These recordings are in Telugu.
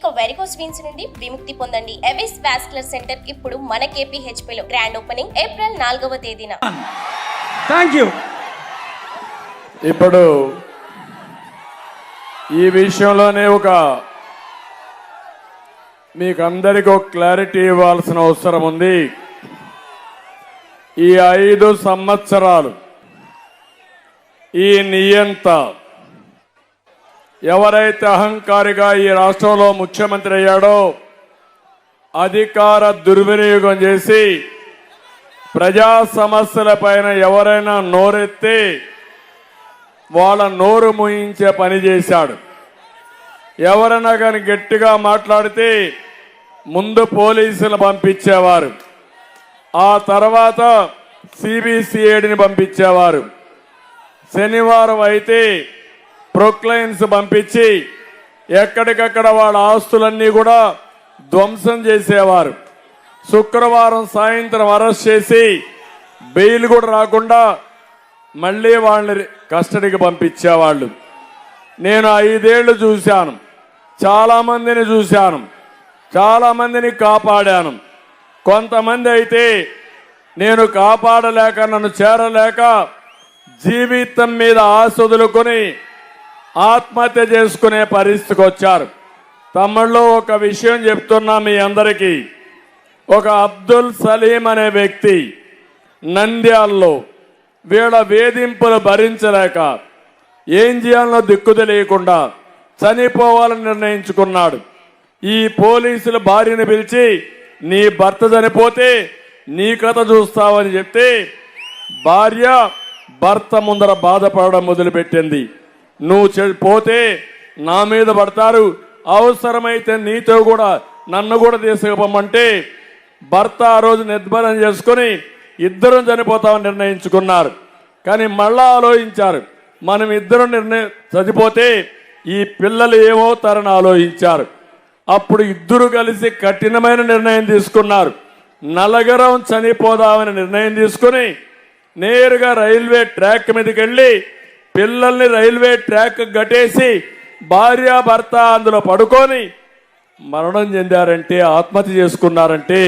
ఇక వెరికోస్ వెయిన్స్ నుండి విముక్తి పొందండి. ఎవిస్ వాస్కులర్ సెంటర్ ఇప్పుడు మన KPHP లో గ్రాండ్ ఓపెనింగ్ ఏప్రిల్ 4వ తేదీన. థాంక్యూ. ఇప్పుడు ఈ విషయంలోనే మీకు అందరికీ ఒక క్లారిటీ ఇవ్వాల్సిన అవసరం ఉంది. ఈ 5 సంవత్సరాలు ఈ నియంత ఎవరైతే అహంకారిగా ఈ రాష్ట్రంలో ముఖ్యమంత్రి అయ్యాడో అధికార దుర్వినియోగం చేసి ప్రజా సమస్యలపైన ఎవరైనా నోరెత్తి వాళ్ళ నోరు మూయించే పని చేశాడు. ఎవరైనా కానీ గట్టిగా మాట్లాడితే ముందు పోలీసులు పంపించేవారు, ఆ తర్వాత CBCIDని పంపించేవారు. శనివారం అయితే ప్రొక్లైన్స్ పంపించి ఎక్కడికక్కడ వాళ్ళ ఆస్తులన్నీ కూడా ధ్వంసం చేసేవారు. శుక్రవారం సాయంత్రం అరెస్ట్ చేసి బెయిల్ కూడా రాకుండా మళ్ళీ వాళ్ళని కస్టడీకి పంపించేవాళ్ళు. నేను 5 ఏళ్లు చూశాను, చాలా మందిని చూశాను, చాలా మందిని కాపాడాను. కొంతమంది అయితే నేను కాపాడలేక నన్ను చేరలేక జీవితం మీద ఆశ వదులుకొని ఆత్మహత్య చేసుకునే పరిస్థితికి వచ్చారు. తమిళ్లో ఒక విషయం చెప్తున్నా మీ అందరికీ. ఒక అబ్దుల్ సలీం అనే వ్యక్తి నంద్యాలలో వీళ్ళ వేధింపులు భరించలేక ఏం చేయాలనో దిక్కు తెలియకుండా చనిపోవాలని నిర్ణయించుకున్నాడు. ఈ పోలీసుల భార్యను పిలిచి నీ భర్త చనిపోతే నీ కథ చూస్తావని చెప్తే భార్య భర్త ముందర బాధపడడం మొదలుపెట్టింది. నువ్వు పోతే నా మీద పడతారు, అవసరమైతే నీతో కూడా నన్ను కూడా తీసుకుపోమంటే భర్త ఆ రోజు నిర్భరం చేసుకుని ఇద్దరం చనిపోతామని నిర్ణయించుకున్నారు. కానీ మళ్ళా ఆలోచించారు, మనం ఇద్దరం చనిపోతే ఈ పిల్లలు ఏమవుతారని ఆలోచించారు. అప్పుడు ఇద్దరు కలిసి కఠినమైన నిర్ణయం తీసుకున్నారు. నలుగురం చనిపోదామని నిర్ణయం తీసుకుని నేరుగా రైల్వే ట్రాక్ మీదకి వెళ్ళి పిల్లల్ని రైల్వే ట్రాక్ గట్టేసి భార్యాభర్త అందులో పడుకొని మరణం చెందారంటే, ఆత్మహత్య చేసుకున్నారంటే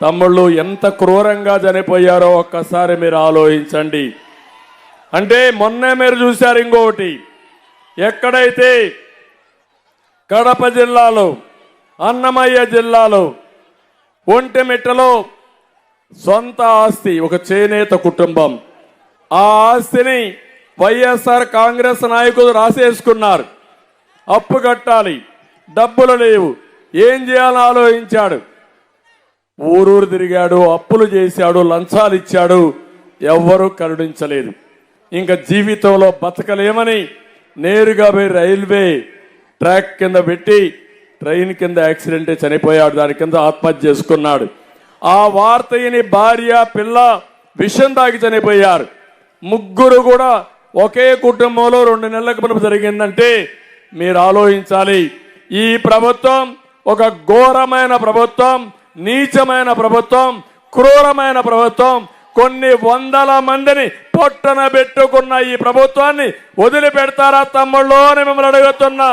తమ్ముళ్ళు ఎంత క్రూరంగా చనిపోయారో ఒక్కసారి మీరు ఆలోచించండి. అంటే మొన్నే మీరు చూశారు ఇంకొకటి, ఎక్కడైతే కడప జిల్లాలో అన్నమయ్య జిల్లాలో ఒంటిమిట్టలో సొంత ఆస్తి ఒక చేనేత కుటుంబం, ఆ ఆస్తిని వైఎస్ఆర్ కాంగ్రెస్ నాయకులు రాసేసుకున్నారు. అప్పు కట్టాలి, డబ్బులు లేవు, ఏం చేయాలని ఆలోచించాడు. ఊరూరు తిరిగాడు, అప్పులు చేశాడు, లంచాలు ఇచ్చాడు, ఎవ్వరూ కరుణించలేదు. ఇంకా జీవితంలో బతకలేమని నేరుగా పోయి రైల్వే ట్రాక్ కింద పెట్టి ట్రైన్ కింద యాక్సిడెంట్ చనిపోయాడు. దాని కింద ఆత్మహత్య చేసుకున్నాడు. ఆ వార్తని భార్య పిల్ల విషం తాగి చనిపోయారు. ముగ్గురు కూడా ఒకే కుటుంబంలో 2 నెలలకు మునుపు జరిగిందంటే మీరు ఆలోచించాలి. ఈ ప్రభుత్వం ఒక ఘోరమైన ప్రభుత్వం, నీచమైన ప్రభుత్వం, క్రూరమైన ప్రభుత్వం. కొన్ని వందల మందిని పొట్టన పెట్టుకున్న ఈ ప్రభుత్వాన్ని వదిలిపెడతారా తమ్ముళ్ళు అని మిమ్మల్ని అడుగుతున్నా.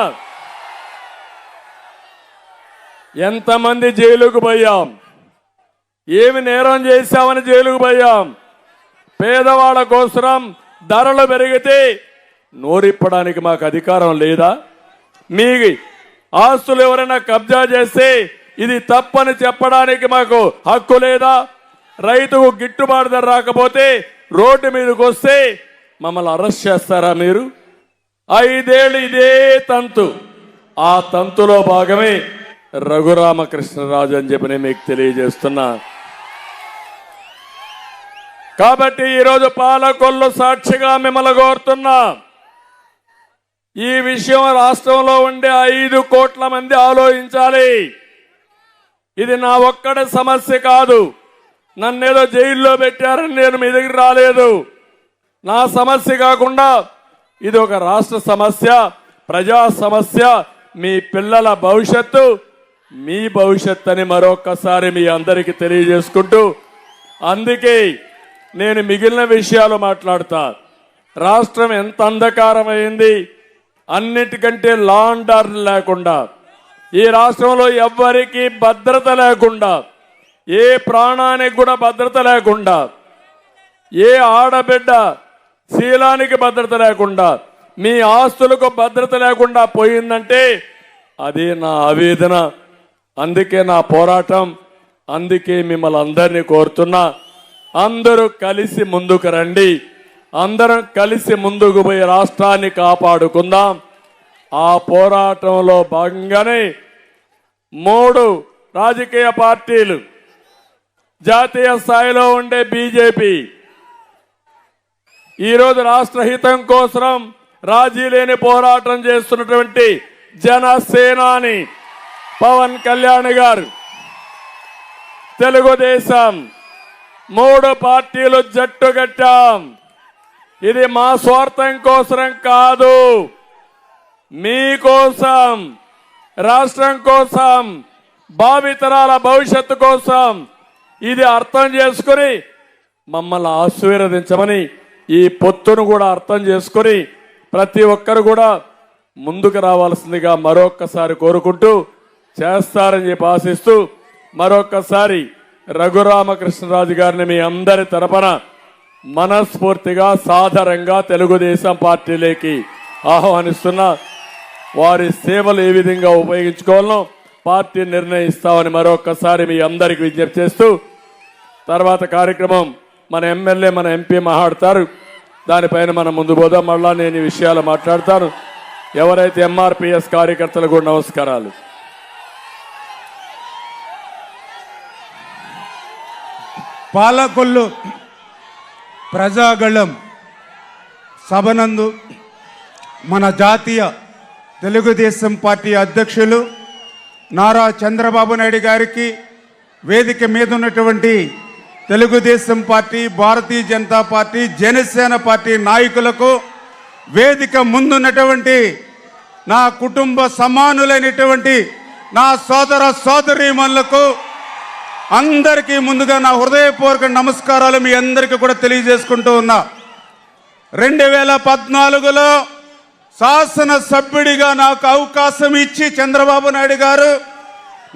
ఎంతమంది జైలుకు పోయాం, ఏమి నేరం చేశామని జైలుకు పోయాం. పేదవాళ్ళ కోసం ధరలు పెరిగితే నోరిప్పడానికి మాకు అధికారం లేదా? మీ ఆస్తులు ఎవరైనా కబ్జా చేస్తే ఇది తప్పని చెప్పడానికి మాకు హక్కు లేదా? రైతుకు గిట్టుబాటు ధర రాకపోతే రోడ్డు మీదకి వస్తే మమ్మల్ని అరెస్ట్ చేస్తారా మీరు? 5 ఏళ్ళు ఇదే తంతు. ఆ తంతులో భాగమే రఘురామకృష్ణరాజు అని చెప్పి నేను మీకు తెలియజేస్తున్నా. కాబట్టి ఈరోజు పాలకొల్లు సాక్షిగా మిమ్మల్ని కోరుతున్నా, ఈ విషయం రాష్ట్రంలో ఉండే 5 కోట్ల మంది ఆలోచించాలి. ఇది నా ఒక్కడి సమస్య కాదు. నన్నేదో జైల్లో పెట్టారని నేను మీ దగ్గర రాలేదు. నా సమస్య కాకుండా ఇది ఒక రాష్ట్ర సమస్య, ప్రజా సమస్య, మీ పిల్లల భవిష్యత్తు, మీ భవిష్యత్తు అని మరొకసారి మీ అందరికీ తెలియజేసుకుంటూ, అందుకే నేను మిగిలిన విషయాలు మాట్లాడతా. రాష్ట్రం ఎంత అంధకారమైంది, అన్నిటికంటే లా అండ్ ఆర్డర్ లేకుండా ఈ రాష్ట్రంలో ఎవ్వరికీ భద్రత లేకుండా, ఏ ప్రాణానికి కూడా భద్రత లేకుండా, ఏ ఆడబిడ్డ శీలానికి భద్రత లేకుండా, మీ ఆస్తులకు భద్రత లేకుండా పోయిందంటే అది నా ఆవేదన. అందుకే నా పోరాటం. అందుకే మిమ్మల్ని అందరినీ కోరుతున్నా, అందరూ కలిసి ముందుకు రండి. అందరం కలిసి ముందుకు పోయి రాష్ట్రాన్ని కాపాడుకుందాం. ఆ పోరాటంలో భాగంగానే 3 రాజకీయ పార్టీలు, జాతీయ స్థాయిలో ఉండే బీజేపీ, ఈరోజు రాష్ట్ర హితం కోసం రాజీ లేని పోరాటం చేస్తున్నటువంటి జనసేనాని పవన్ కళ్యాణ్ గారు, తెలుగుదేశం 3 పార్టీలు జట్టు కట్టాం. ఇది మా స్వార్థం కోసం కాదు, మీకోసం, రాష్ట్రం కోసం, భావితరాల భవిష్యత్తు కోసం. ఇది అర్థం చేసుకుని మమ్మల్ని ఆశీర్వదించమని, ఈ పొత్తును కూడా అర్థం చేసుకుని ప్రతి ఒక్కరు కూడా ముందుకు రావాల్సిందిగా మరొక్కసారి కోరుకుంటూ, చేస్తారని చెప్పి ఆశిస్తూ, మరొక్కసారి రఘురామకృష్ణరాజు గారిని మీ అందరి తరపున మనస్ఫూర్తిగా సాదరంగా తెలుగుదేశం పార్టీలోకి ఆహ్వానిస్తున్నా. వారి సేవలు ఏ విధంగా ఉపయోగించుకోవాలో పార్టీ నిర్ణయిస్తామని మరొక్కసారి మీ అందరికి విజ్ఞప్తి చేస్తూ, తర్వాత కార్యక్రమం మన ఎమ్మెల్యే, మన ఎంపీ మాట్లాడతారు. దానిపైన మనం ముందు పోదాం. మళ్ళా నేను ఈ విషయాలు మాట్లాడతాను. ఎవరైతే ఎంఆర్పిఎస్ కార్యకర్తలు కూడా నమస్కారాలు. పాలకొల్లు ప్రజాగళం సభనందు మన జాతీయ తెలుగుదేశం పార్టీ అధ్యక్షులు నారా చంద్రబాబు నాయుడు గారికి, వేదిక మీద ఉన్నటువంటి Telugu Desam party, Bharatiya Janata party, Janasena party నాయకులకు, వేదిక ముందున్నటువంటి నా కుటుంబ సమానులైనటువంటి నా సోదర సోదరీమణులకు అందరికీ ముందుగా నా హృదయపూర్వక నమస్కారాలు మీ అందరికీ కూడా తెలియజేసుకుంటూ ఉన్నా. 2014లో శాసనసభ్యుడిగా నాకు అవకాశం ఇచ్చి చంద్రబాబు నాయుడు గారు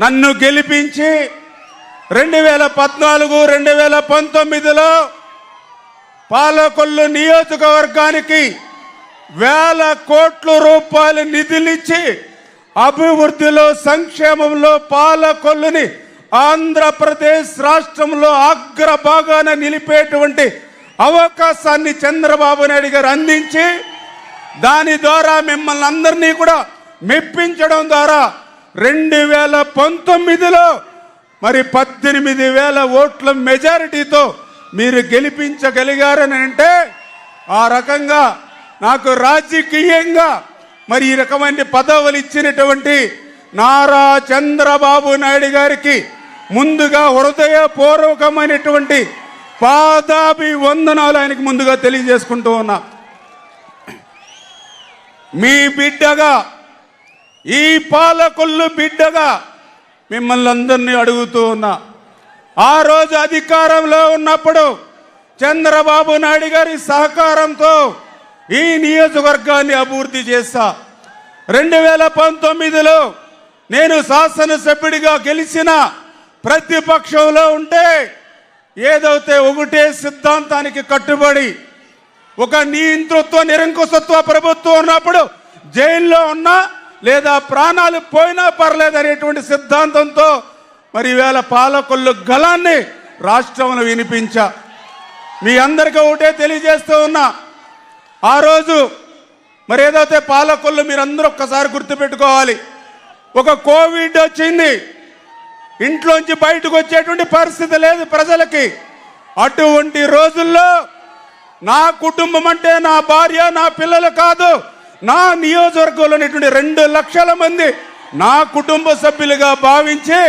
నన్ను గెలిపించి 2014, 2019లో పాలకొల్లు నియోజకవర్గానికి వేల కోట్ల రూపాయల నిధులిచ్చి అభివృద్ధిలో, సంక్షేమంలో పాలకొల్లుని ఆంధ్రప్రదేశ్ రాష్ట్రంలో అగ్రభాగాన నిలిపేటువంటి అవకాశాన్ని చంద్రబాబు నాయుడు గారు అందించి, దాని ద్వారా మిమ్మల్ని అందరినీ కూడా మెప్పించడం ద్వారా 2019లో మరి 18,000 ఓట్ల మెజారిటీతో మీరు గెలిపించగలిగారని అంటే, ఆ రకంగా నాకు రాజకీయంగా మరి ఈ రకమైన పదవులు ఇచ్చినటువంటి నారా చంద్రబాబు నాయుడు గారికి ముందుగా హృదయపూర్వకమైనటువంటి పాదాభివందనాలు ఆయనకు ముందుగా తెలియజేసుకుంటూ ఉన్నా. మీ బిడ్డగా, ఈ పాలకొల్లు బిడ్డగా మిమ్మల్ని అందరినీ అడుగుతూ ఉన్నా. ఆ రోజు అధికారంలో ఉన్నప్పుడు చంద్రబాబు నాయుడు గారి సహకారంతో ఈ నియోజకవర్గాన్ని అభివృద్ధి చేశా. 2019లో నేను శాసనసభ్యుడిగా గెలిచిన ప్రతిపక్షంలో ఉంటే ఏదైతే ఒకటే సిద్ధాంతానికి కట్టుబడి, ఒక నియంతృత్వ నిరంకుశత్వ ప్రభుత్వం ఉన్నప్పుడు జైల్లో ఉన్నా లేదా ప్రాణాలు పోయినా పర్లేదు అనేటువంటి సిద్ధాంతంతో మరి ఈవేళ పాలకొల్లు గళాన్ని రాష్ట్రంలో వినిపించా. మీ అందరికీ ఒకటే తెలియజేస్తూ ఉన్నా, ఆ రోజు మరి ఏదైతే పాలకొల్లు మీరందరూ ఒక్కసారి గుర్తుపెట్టుకోవాలి, ఒక కోవిడ్ వచ్చింది, ఇంట్లోంచి బయటకు వచ్చేటువంటి పరిస్థితి లేదు ప్రజలకి. అటువంటి రోజుల్లో నా కుటుంబం అంటే నా భార్య, నా పిల్లలు కాదు, నా నియోజకవర్గంలో 2 లక్షల మంది నా కుటుంబ సభ్యులుగా భావించి,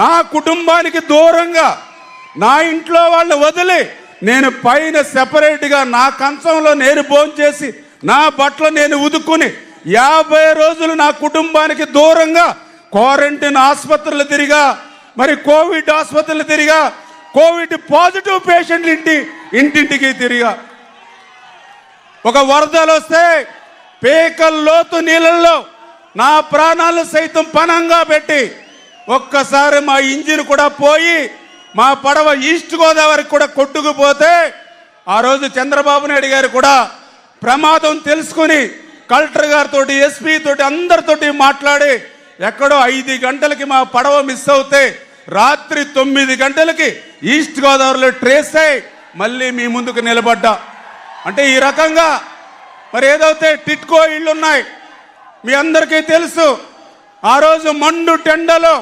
నా కుటుంబానికి దూరంగా నా ఇంట్లో వాళ్ళని వదిలి నేను పైన సెపరేట్గా నా కంచంలో నేను భోంచేసి నా బట్టలు నేను ఉదుక్కుని 50 రోజులు నా కుటుంబానికి దూరంగా క్వారంటైన్ ఆసుపత్రులు తిరిగా, మరి కోవిడ్ ఆసుపత్రులు తిరిగా, కోవిడ్ పాజిటివ్ పేషెంట్లు ఇంటింటికి తిరిగా. ఒక వరదలు వస్తే పేకల్లోతు నీళ్ళల్లో నా ప్రాణాలు సైతం పణంగా పెట్టి ఒక్కసారి మా ఇంజిన్ కూడా పోయి మా పడవ ఈస్ట్ గోదావరికి కూడా కొట్టుకుపోతే ఆ రోజు చంద్రబాబు నాయుడు గారు కూడా ప్రమాదం తెలుసుకుని కలెక్టర్ గారితో ఎస్పీ తోటి అందరితోటి మాట్లాడి ఎక్కడో 5 గంటలకి మా పడవ మిస్ అవుతే రాత్రి 9 గంటలకి ఈస్ట్ గోదావరిలో ట్రేస్ అయి మళ్ళీ మీ ముందుకు నిలబడ్డా. అంటే ఈ రకంగా మరి ఏదైతే టిట్కో ఇళ్ళు ఉన్నాయి మీ అందరికీ తెలుసు. ఆ రోజు మండు టెండలో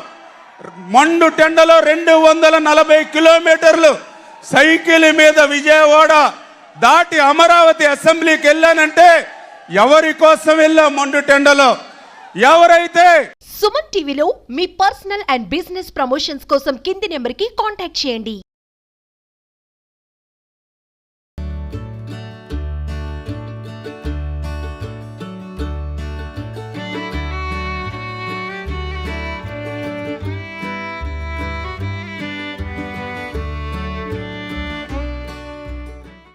240 కిలోమీటర్లు సైకిల్ మీద విజయవాడ దాటి అమరావతి అసెంబ్లీకి వెళ్ళానంటే ఎవరి కోసం వెళ్ళా? మండు టెండలో ఎవరైతే సుమన్ టీవీలో మీ పర్సనల్ అండ్ బిజినెస్ ప్రమోషన్స్ కోసం కింది నెంబర్కి కాంటాక్ట్ చేయండి.